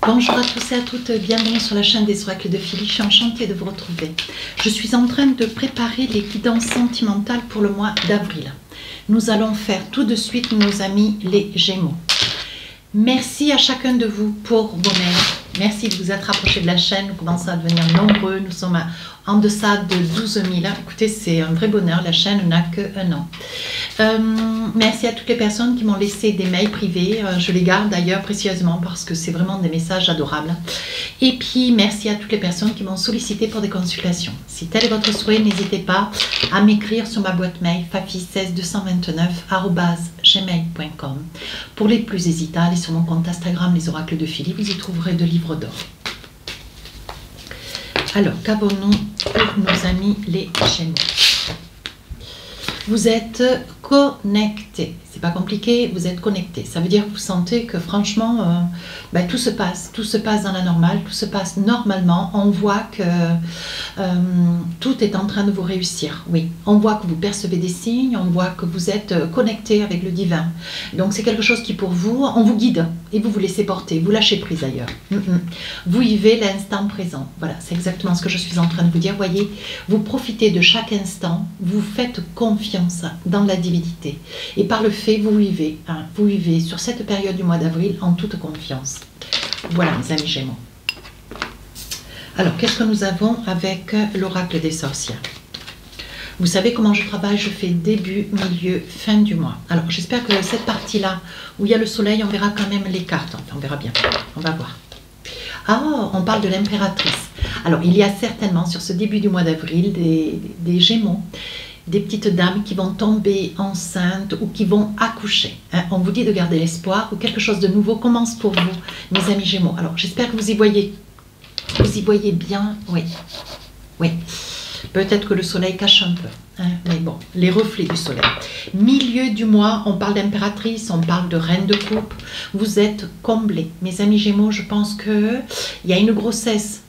Bonjour à tous et à toutes, bienvenue sur la chaîne des oracles de Philly, je suis enchantée de vous retrouver. Je suis en train de préparer les guidances sentimentales pour le mois d'avril. Nous allons faire tout de suite nos amis les Gémeaux. Merci à chacun de vous pour vos mails. Merci de vous être rapprochés de la chaîne, nous commençons à devenir nombreux, nous sommes en deçà de 12 000. Écoutez, c'est un vrai bonheur, la chaîne n'a qu'un an. Merci à toutes les personnes qui m'ont laissé des mails privés, je les garde d'ailleurs précieusement parce que c'est vraiment des messages adorables. Et puis merci à toutes les personnes qui m'ont sollicité pour des consultations. Si tel est votre souhait, n'hésitez pas à m'écrire sur ma boîte mail fafi16229@gmail.com. Pour les plus hésitants, allez sur mon compte Instagram les oracles de Philly, vous y trouverez de livres d'or. Alors, qu'avons-nous pour nos amis les Gémeaux? Vous êtes connectés. C'est pas compliqué, vous êtes connectés. Ça veut dire que vous sentez que franchement, tout se passe dans la normale, tout se passe normalement. On voit que tout est en train de vous réussir. Oui, on voit que vous percevez des signes, on voit que vous êtes connecté avec le divin. Donc c'est quelque chose qui pour vous, on vous guide et vous vous laissez porter, vous lâchez prise d'ailleurs. Vous vivez l'instant présent. Voilà, c'est exactement ce que je suis en train de vous dire. Voyez, vous profitez de chaque instant, vous faites confiance dans la divinité. Et par le fait, vous vivez sur cette période du mois d'avril en toute confiance. Voilà mes amis Gémeaux. Alors, qu'est-ce que nous avons avec l'oracle des sorcières? Vous savez comment je travaille, je fais début, milieu, fin du mois. Alors, j'espère que cette partie-là, où il y a le soleil, on verra quand même les cartes. Enfin, on verra bien, on va voir. Ah, on parle de l'impératrice. Alors, il y a certainement sur ce début du mois d'avril des Gémeaux, des petites dames qui vont tomber enceintes ou qui vont accoucher. On vous dit de garder l'espoir ou quelque chose de nouveau commence pour vous, mes amis Gémeaux. Alors, j'espère que vous y voyez bien. Oui, oui. Peut-être que le soleil cache un peu, mais bon, les reflets du soleil. Milieu du mois, on parle d'impératrice, on parle de reine de coupe. Vous êtes comblés. Mes amis Gémeaux, je pense qu'il y a une grossesse.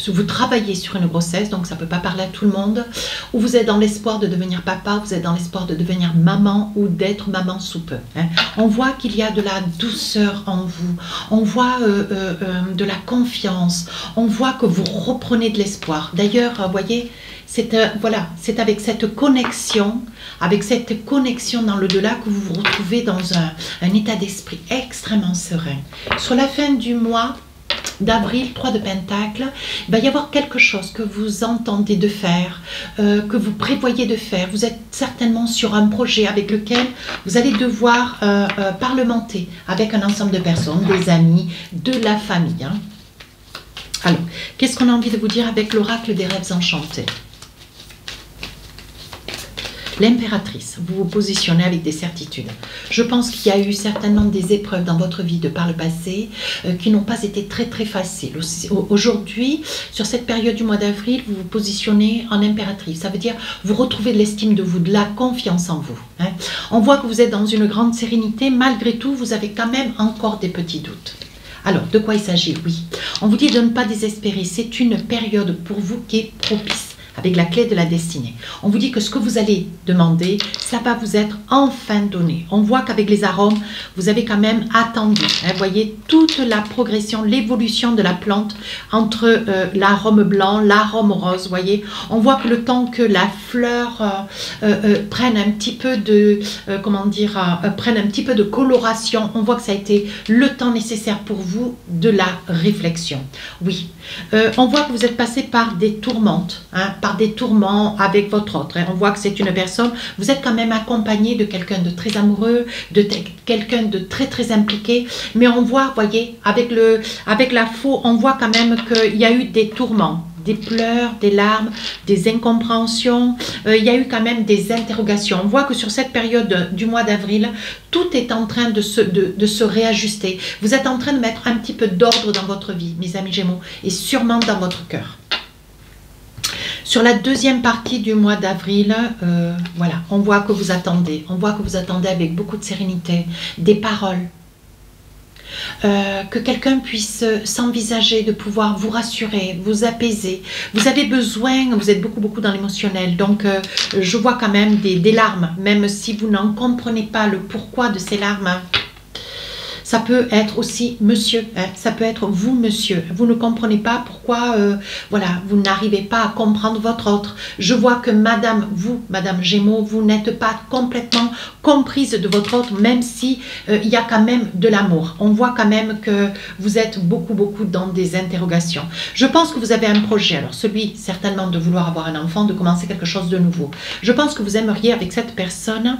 Vous travaillez sur une grossesse, donc ça ne peut pas parler à tout le monde, ou vous êtes dans l'espoir de devenir papa, vous êtes dans l'espoir de devenir maman ou d'être maman sous peu. On voit qu'il y a de la douceur en vous, on voit de la confiance, on voit que vous reprenez de l'espoir. D'ailleurs, vous voyez, c'est avec cette connexion dans le delà que vous vous retrouvez dans un état d'esprit extrêmement serein. Sur la fin du mois d'avril, 3 de Pentacle, il va y avoir quelque chose que vous entendez de faire, que vous prévoyez de faire. Vous êtes certainement sur un projet avec lequel vous allez devoir parlementer avec un ensemble de personnes, des amis, de la famille. Alors, qu'est-ce qu'on a envie de vous dire avec l'oracle des rêves enchantés? L'impératrice, vous vous positionnez avec des certitudes. Je pense qu'il y a eu certainement des épreuves dans votre vie de par le passé qui n'ont pas été très très faciles. Aujourd'hui, sur cette période du mois d'avril, vous vous positionnez en impératrice. Ça veut dire vous retrouvez de l'estime de vous, de la confiance en vous. On voit que vous êtes dans une grande sérénité. Malgré tout, vous avez quand même encore des petits doutes. Alors, de quoi il s'agit? Oui, on vous dit de ne pas désespérer. C'est une période pour vous qui est propice, avec la clé de la destinée. On vous dit que ce que vous allez demander, ça va vous être enfin donné. On voit qu'avec les arômes, vous avez quand même attendu. Vous voyez toute la progression, l'évolution de la plante entre l'arôme blanc, l'arôme rose. Voyez, on voit que le temps que la fleur prenne un petit peu de, prenne un petit peu de coloration, on voit que ça a été le temps nécessaire pour vous de la réflexion. Oui, on voit que vous êtes passé par des tourmentes, par des tourments avec votre autre. On voit que c'est une personne, vous êtes quand même accompagné de quelqu'un de très amoureux, de quelqu'un de très très impliqué, mais on voit, voyez, avec la faux, on voit quand même qu'il y a eu des tourments, des pleurs, des larmes, des incompréhensions, il y a eu quand même des interrogations. On voit que sur cette période du mois d'avril, tout est en train de se réajuster. Vous êtes en train de mettre un petit peu d'ordre dans votre vie, mes amis Gémeaux, et sûrement dans votre cœur. Sur la deuxième partie du mois d'avril, voilà, on voit que vous attendez. On voit que vous attendez avec beaucoup de sérénité des paroles. Que quelqu'un puisse s'envisager de pouvoir vous rassurer, vous apaiser. Vous avez besoin, vous êtes beaucoup dans l'émotionnel, donc je vois quand même des larmes, même si vous n'en comprenez pas le pourquoi de ces larmes. ça peut être aussi monsieur, hein, ça peut être vous monsieur. Vous ne comprenez pas pourquoi voilà, vous n'arrivez pas à comprendre votre autre. Je vois que madame, vous, madame Gémeaux, vous n'êtes pas complètement comprise de votre autre, même si il y a quand même de l'amour. On voit quand même que vous êtes beaucoup dans des interrogations. Je pense que vous avez un projet, alors celui certainement de vouloir avoir un enfant, de commencer quelque chose de nouveau. Je pense que vous aimeriez avec cette personne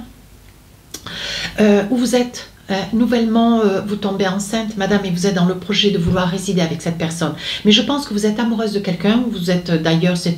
où vous êtes nouvellement, vous tombez enceinte, madame, et vous êtes dans le projet de vouloir résider avec cette personne. Mais je pense que vous êtes amoureuse de quelqu'un, vous êtes d'ailleurs, c'est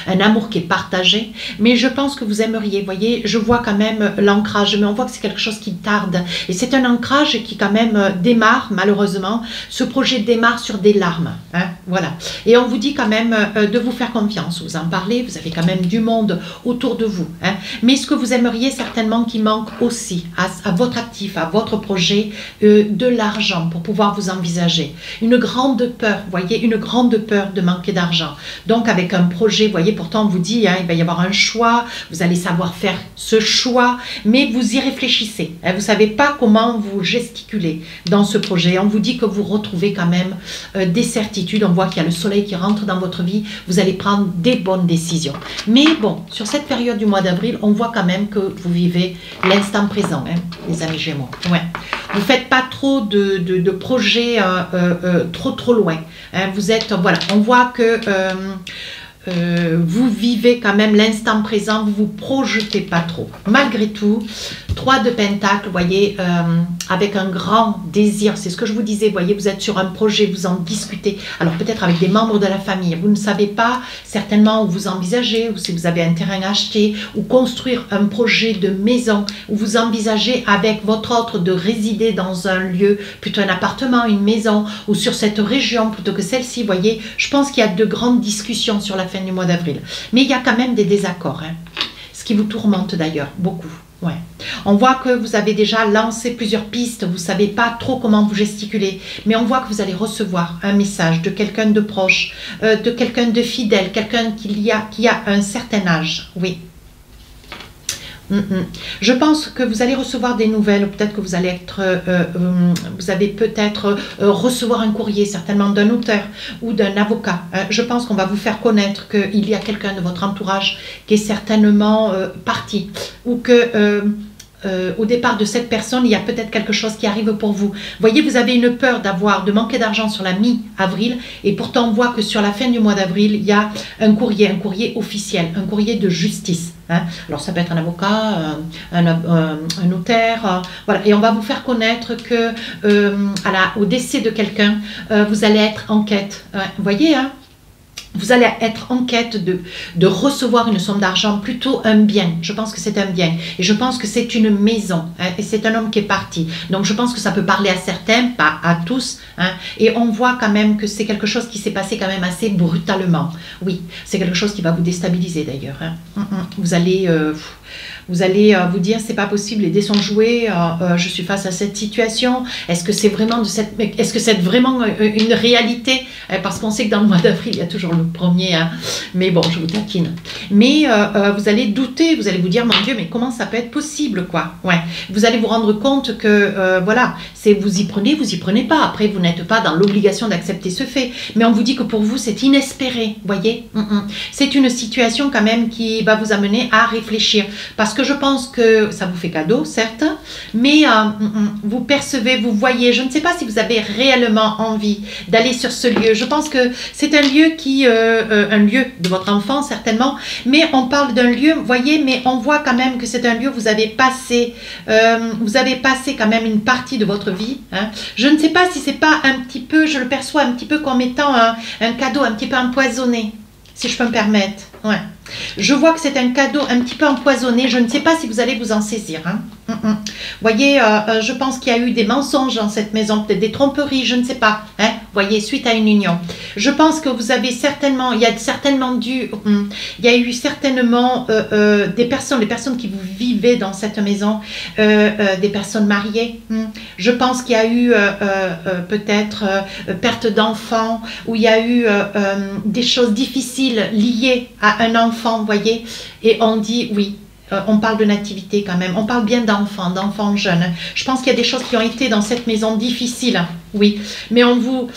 un amour qui est partagé, mais je pense que vous aimeriez, voyez, je vois quand même l'ancrage, mais on voit que c'est quelque chose qui tarde, et c'est un ancrage qui quand même démarre, malheureusement, ce projet démarre sur des larmes, hein, voilà. Et on vous dit quand même de vous faire confiance, vous en parlez, vous avez quand même du monde autour de vous, hein, mais ce que vous aimeriez certainement qui manque aussi à votre actif, à votre projet, de l'argent pour pouvoir vous envisager. Une grande peur, voyez, une grande peur de manquer d'argent. Donc avec un projet, voyez, pourtant on vous dit, hein, il va y avoir un choix, vous allez savoir faire ce choix, mais vous y réfléchissez. Hein, vous ne savez pas comment vous gesticulez dans ce projet. On vous dit que vous retrouvez quand même des certitudes. On voit qu'il y a le soleil qui rentre dans votre vie. Vous allez prendre des bonnes décisions. Mais bon, sur cette période du mois d'avril, on voit quand même que vous vivez l'instant présent, hein, les amis Gémeaux. Ouais. Vous ne faites pas trop de projets trop loin. Hein. Vous êtes, voilà, on voit que vous vivez quand même l'instant présent, vous ne vous projetez pas trop. Malgré tout, 3 de Pentacles, vous voyez, avec un grand désir, c'est ce que je vous disais, vous voyez, vous êtes sur un projet, vous en discutez, alors peut-être avec des membres de la famille, vous ne savez pas certainement où vous envisagez, ou si vous avez un terrain à acheter, ou construire un projet de maison, où vous envisagez avec votre autre de résider dans un lieu, plutôt un appartement, une maison, ou sur cette région plutôt que celle-ci, vous voyez, je pense qu'il y a de grandes discussions sur la fin du mois d'avril, mais il y a quand même des désaccords, hein, ce qui vous tourmente d'ailleurs, beaucoup. Ouais. On voit que vous avez déjà lancé plusieurs pistes, vous ne savez pas trop comment vous gesticuler, mais on voit que vous allez recevoir un message de quelqu'un de proche, de quelqu'un de fidèle, quelqu'un qui a un certain âge, oui. Je pense que vous allez recevoir des nouvelles, peut-être que vous allez être, vous allez peut-être recevoir un courrier, certainement d'un auteur ou d'un avocat. Je pense qu'on va vous faire connaître qu'il y a quelqu'un de votre entourage qui est certainement parti, ou que au départ de cette personne, il y a peut-être quelque chose qui arrive pour vous. Voyez, vous avez une peur de manquer d'argent sur la mi-avril, et pourtant on voit que sur la fin du mois d'avril, il y a un courrier officiel, un courrier de justice. Hein. Alors ça peut être un avocat, un notaire, voilà. Et on va vous faire connaître que au décès de quelqu'un, vous allez être en quête. Vous voyez, hein? Vous allez être en quête de recevoir une somme d'argent, plutôt un bien. Je pense que c'est un bien. Et je pense que c'est une maison. Hein, et c'est un homme qui est parti. Donc je pense que ça peut parler à certains, pas à tous. Hein, et on voit quand même que c'est quelque chose qui s'est passé quand même assez brutalement. Oui, c'est quelque chose qui va vous déstabiliser d'ailleurs. Hein. Vous allez vous dire c'est pas possible, les dés sont joués, je suis face à cette situation, est-ce que c'est vraiment vraiment une réalité, parce qu'on sait que dans le mois d'avril il y a toujours le premier, hein. Mais bon, je vous taquine, mais vous allez douter, vous allez vous dire mon Dieu, mais comment ça peut être possible, quoi. Ouais, vous allez vous rendre compte que voilà, c'est vous y prenez pas, après vous n'êtes pas dans l'obligation d'accepter ce fait, mais on vous dit que pour vous c'est inespéré, voyez. C'est une situation quand même qui va vous amener à réfléchir, parce que je pense que ça vous fait cadeau, certes, mais vous percevez, vous voyez, je ne sais pas si vous avez réellement envie d'aller sur ce lieu. Je pense que c'est un lieu un lieu de votre enfant, certainement, mais on parle d'un lieu, vous voyez, mais on voit quand même que c'est un lieu où vous avez passé quand même une partie de votre vie. Hein. Je ne sais pas si c'est pas un petit peu, je le perçois un petit peu comme étant un cadeau un petit peu empoisonné, si je peux me permettre. Ouais. Je vois que c'est un cadeau un petit peu empoisonné. Je ne sais pas si vous allez vous en saisir. Hein. Voyez, je pense qu'il y a eu des mensonges dans cette maison, peut-être des tromperies, je ne sais pas. Hein. Voyez, suite à une union. Je pense que vous avez certainement, il y a eu certainement les personnes qui vous vivaient dans cette maison, des personnes mariées. Je pense qu'il y a eu peut-être perte d'enfants, où il y a eu des choses difficiles liées à un enfant, voyez, et on dit oui, On parle de nativité quand même, on parle bien d'enfants jeunes. Je pense qu'il y a des choses qui ont été dans cette maison difficiles, oui, mais on vous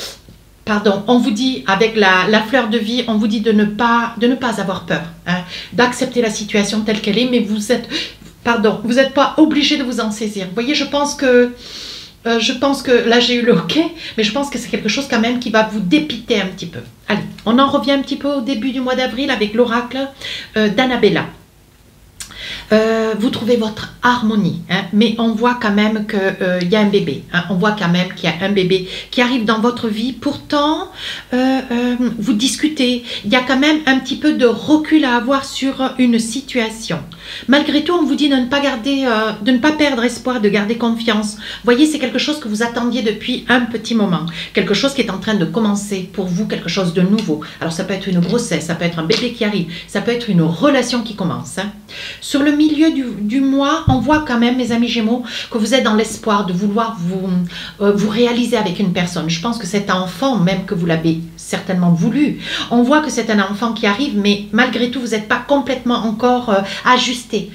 dit avec la fleur de vie, on vous dit de ne pas avoir peur, hein, d'accepter la situation telle qu'elle est, mais vous n'êtes pas obligé de vous en saisir. Vous voyez, je pense que là j'ai eu le OK, mais je pense que c'est quelque chose quand même qui va vous dépiter un petit peu. Allez, on en revient un petit peu au début du mois d'avril avec l'oracle d'Annabella. Vous trouvez votre harmonie, hein, mais on voit quand même qu'il y a un bébé, hein, on voit quand même qu'il y a un bébé qui arrive dans votre vie, pourtant vous discutez, il y a quand même un petit peu de recul à avoir sur une situation. Malgré tout, on vous dit de ne pas perdre espoir, de garder confiance. Vous voyez, c'est quelque chose que vous attendiez depuis un petit moment, quelque chose qui est en train de commencer pour vous, quelque chose de nouveau. Alors ça peut être une grossesse, ça peut être un bébé qui arrive, ça peut être une relation qui commence, hein. Sur le milieu du mois, on voit quand même, mes amis Gémeaux, que vous êtes dans l'espoir de vouloir vous réaliser avec une personne. Je pense que cet enfant, même que vous l'avez certainement voulu, on voit que c'est un enfant qui arrive, mais malgré tout, vous n'êtes pas complètement encore ajusté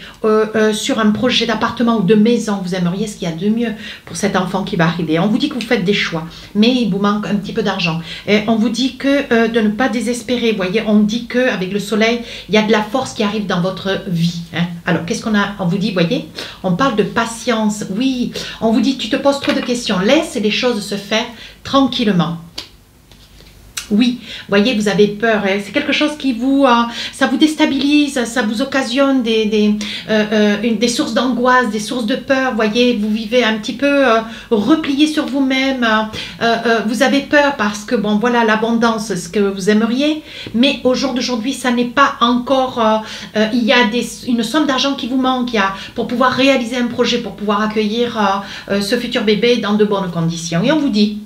sur un projet d'appartement ou de maison. Vous aimeriez ce qu'il y a de mieux pour cet enfant qui va arriver. On vous dit que vous faites des choix, mais il vous manque un petit peu d'argent. On vous dit que de ne pas désespérer. Vous voyez, on dit qu'avec le soleil, il y a de la force qui arrive dans votre vie, hein. Alors, qu'est-ce qu'on a? On vous dit, voyez, on parle de patience. Oui, on vous dit, tu te poses trop de questions. Laisse les choses se faire tranquillement. Oui, voyez, vous avez peur, hein. C'est quelque chose qui ça vous déstabilise, ça vous occasionne des sources d'angoisse, des sources de peur. Voyez, vous vivez un petit peu replié sur vous-même. Vous avez peur parce que, bon, voilà, l'abondance, c'est ce que vous aimeriez. Mais au jour d'aujourd'hui, ça n'est pas encore... il y a une somme d'argent qui vous manque pour pouvoir réaliser un projet, pour pouvoir accueillir ce futur bébé dans de bonnes conditions. Et on vous dit,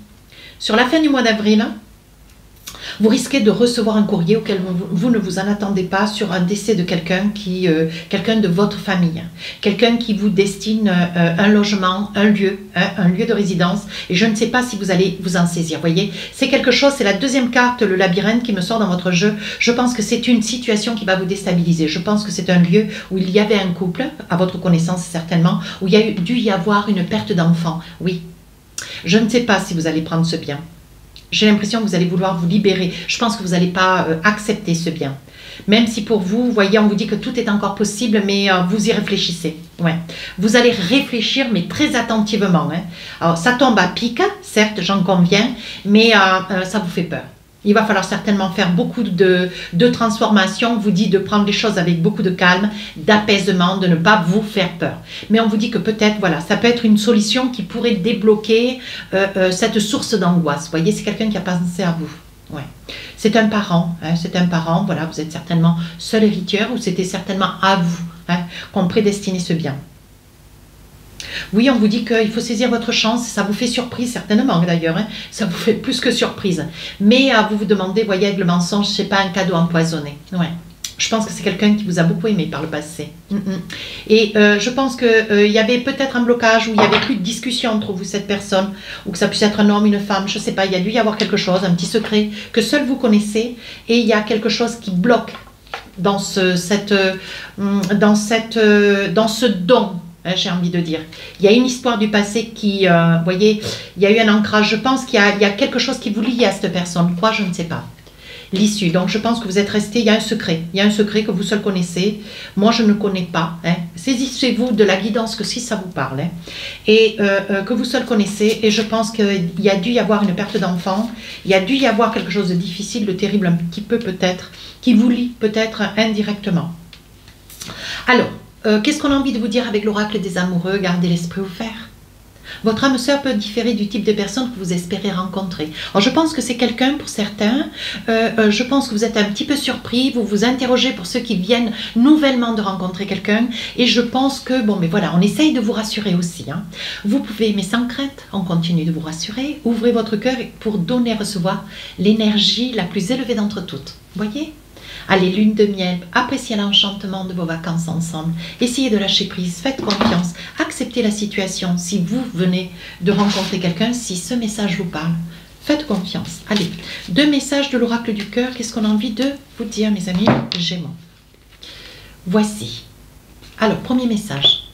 sur la fin du mois d'avril, vous risquez de recevoir un courrier auquel vous ne vous en attendez pas sur un décès de quelqu'un de votre famille, quelqu'un qui vous destine un logement, un lieu de résidence, et je ne sais pas si vous allez vous en saisir. Voyez, c'est quelque chose, c'est la deuxième carte, le labyrinthe qui me sort dans votre jeu. Je pense que c'est une situation qui va vous déstabiliser. Je pense que c'est un lieu où il y avait un couple, à votre connaissance certainement, où il y a dû y avoir une perte d'enfant. Oui, je ne sais pas si vous allez prendre ce bien. J'ai l'impression que vous allez vouloir vous libérer. Je pense que vous n'allez pas accepter ce bien. Même si pour vous, vous voyez, on vous dit que tout est encore possible, mais vous y réfléchissez. Ouais. Vous allez réfléchir, mais très attentivement, hein. Alors, ça tombe à pic, certes, j'en conviens, mais ça vous fait peur. Il va falloir certainement faire beaucoup de transformations. On vous dit de prendre les choses avec beaucoup de calme, d'apaisement, de ne pas vous faire peur. Mais on vous dit que peut-être, voilà, ça peut être une solution qui pourrait débloquer cette source d'angoisse. Vous voyez, c'est quelqu'un qui a pensé à vous. Ouais. C'est un parent, hein, c'est un parent. Voilà, vous êtes certainement seul héritier ou c'était certainement à vous, hein, qu'on prédestinait ce bien. Oui, on vous dit qu'il faut saisir votre chance, ça vous fait surprise certainement d'ailleurs, hein, ça vous fait plus que surprise. Mais vous vous demandez, voyez, avec le mensonge, c'est pas un cadeau empoisonné. Ouais. Je pense que c'est quelqu'un qui vous a beaucoup aimé par le passé. Et je pense qu'il y avait peut-être un blocage où il n'y avait plus de discussion entre vous, cette personne, ou que ça puisse être un homme, une femme, je ne sais pas, il y a dû y avoir quelque chose, un petit secret que seul vous connaissez, et il y a quelque chose qui bloque dans ce don. J'ai envie de dire. Il y a une histoire du passé qui, vous voyez, il y a eu un ancrage. Je pense qu'il y a quelque chose qui vous lie à cette personne. Quoi, je ne sais pas. L'issue. Donc, je pense que vous êtes resté. Il y a un secret. Il y a un secret que vous seul connaissez. Moi, je ne connais pas. Hein. Saisissez-vous de la guidance que si ça vous parle. Hein. Et que vous seul connaissez. Et je pense qu'il y a dû y avoir une perte d'enfant. Il y a dû y avoir quelque chose de difficile, de terrible, un petit peu peut-être, qui vous lie peut-être indirectement. Alors, qu'est-ce qu'on a envie de vous dire avec l'oracle des amoureux? Gardez l'esprit ouvert. Votre âme sœur peut différer du type de personne que vous espérez rencontrer. Alors, je pense que c'est quelqu'un pour certains. Je pense que vous êtes un petit peu surpris. Vous vous interrogez pour ceux qui viennent nouvellement de rencontrer quelqu'un. Et je pense que, bon, mais voilà, on essaye de vous rassurer aussi. Hein. Vous pouvez, mais sans crainte, on continue de vous rassurer. Ouvrez votre cœur pour donner et recevoir l'énergie la plus élevée d'entre toutes. Voyez ? Allez, lune de miel, appréciez l'enchantement de vos vacances ensemble. Essayez de lâcher prise, faites confiance, acceptez la situation. Si vous venez de rencontrer quelqu'un, si ce message vous parle, faites confiance. Allez, 2 messages de l'oracle du cœur. Qu'est-ce qu'on a envie de vous dire, mes amis Gémeaux? Voici Alors, premier message.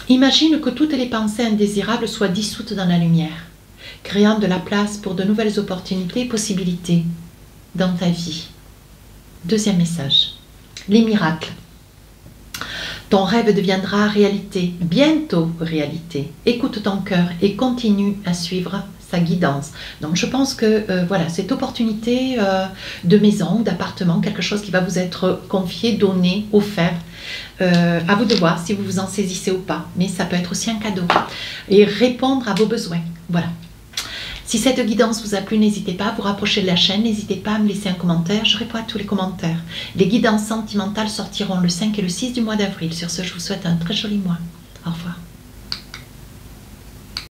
Imagine que toutes les pensées indésirables soient dissoutes dans la lumière, créant de la place pour de nouvelles opportunités et possibilités dans ta vie. Deuxième message. Les miracles. Ton rêve deviendra réalité, bientôt réalité. Écoute ton cœur et continue à suivre sa guidance. Donc je pense que voilà, cette opportunité de maison, d'appartement, quelque chose qui va vous être confié, donné, offert, à vous de voir si vous vous en saisissez ou pas. Mais ça peut être aussi un cadeau et répondre à vos besoins. Voilà. Si cette guidance vous a plu, n'hésitez pas à vous rapprocher de la chaîne, n'hésitez pas à me laisser un commentaire, je réponds à tous les commentaires. Les guidances sentimentales sortiront le 5 et le 6 du mois d'avril. Sur ce, je vous souhaite un très joli mois. Au revoir.